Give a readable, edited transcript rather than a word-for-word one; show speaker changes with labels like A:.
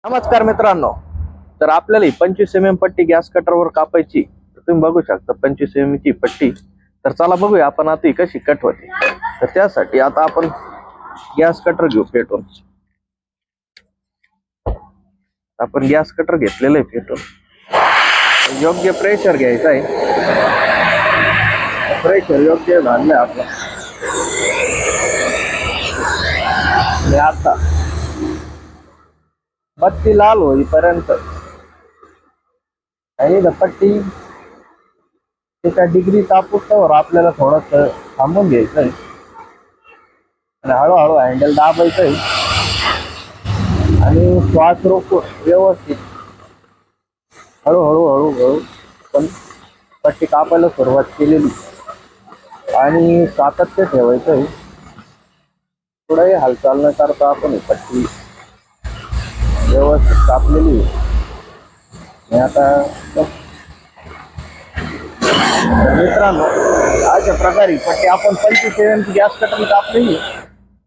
A: नमस्कार मित्रांनो. तर आपल्याला ही 25 पट्टी गॅस कटरवर कापायची. तर तुम्ही बघू शकता 25 ची पट्टी. तर चला बघूया आपण आता ही कशी कट होते. तर त्यासाठी आता आपण गॅस कटर घेऊ पेटून. आपण गॅस कटर घेतलेलं आहे पेटून. योग्य प्रेशर घ्यायचं आहे. प्रेशर योग्य झालं आपलं. आता बत्ती लाल होईपर्यंत आणि पट्टी एका डिग्री तापवल्यावर आपल्याला थोडस थांबून घ्यायचंय आणि हळूहळू हँडल दाबायचंय आणि श्वास रोखून व्यवस्थित हळूहळू हळूहळू पण पट्टी कापायला सुरुवात केलेली आणि सातत्य ठेवायचंय. पुढे हालचाल न करता आपण पट्टी व्यवस्थित कापलेली आणि आता मित्रांनो अशा प्रकारे पट्टी आपण 25 गॅस कटर कापलेली.